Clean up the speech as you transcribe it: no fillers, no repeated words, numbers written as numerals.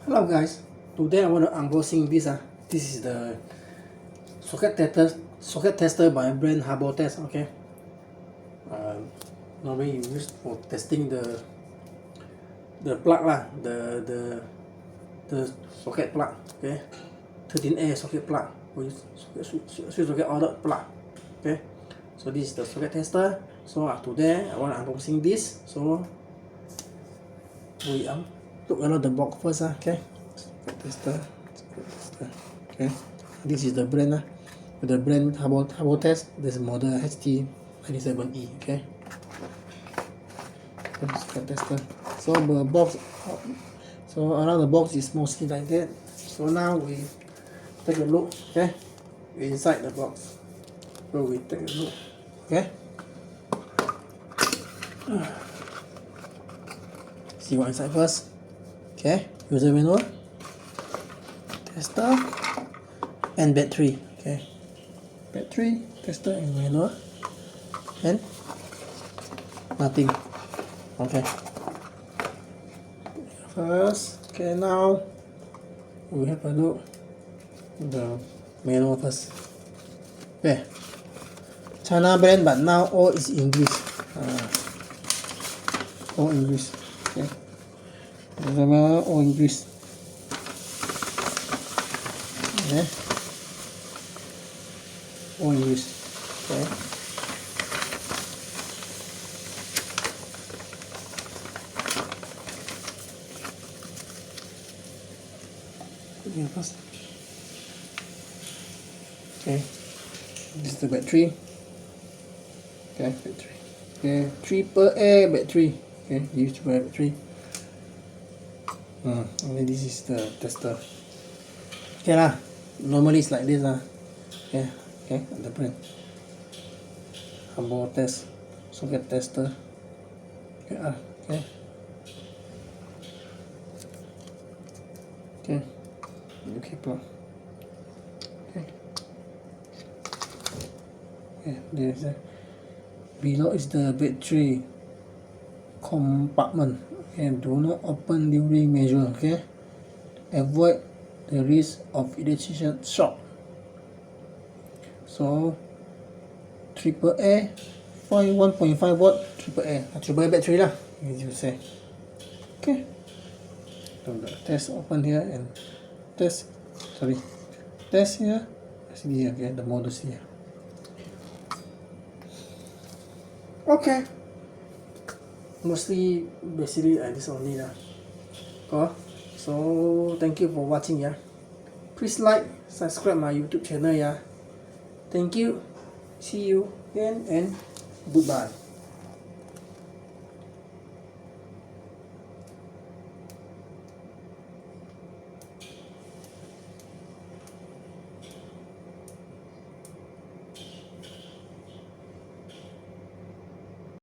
Hello guys, today I want to unboxing this. This is the socket tester by brand Habotest. Okay, normally used for testing the plug lah, the socket plug. Okay, 13A socket plug, or switch socket outlet plug. Okay, so this is the socket tester. So today I want to unboxing this. So we look around the box first. Okay, tester. Okay, this is the brand. The brand habotest. This model HT97E. Okay, socket tester. So the box, so around the box is mostly like that. So now we take a look. Okay, inside the box. So we take a look. Okay. See what inside first. Okay, user manual, tester, and battery. Okay, battery, tester, and manual, and nothing. Okay. First, okay, now we have a look the manual first. Okay, China brand, but now all is English. All English. Okay, all English. Okay, all English. Okay, here first. Okay, this is the battery. Okay, battery. Okay, AAA battery. Okay, use battery. And this is the tester. Okay lah, normally it's like this lah. Okay, okay, the brand. Habotest socket tester. Okay, okay. Okay, okay, plug. Okay. Okay, there's a below is the battery compartment. Okay, do not open during measure. Okay, avoid the risk of electrician shock. So AAA 1.5 watt AAA battery lah, as you say. Okay, so the test open here and test here. See here, okay, the models here. Okay, mostly basically this only lah. So thank you for watching. Please like, subscribe my YouTube channel. Thank you, see you again, and goodbye.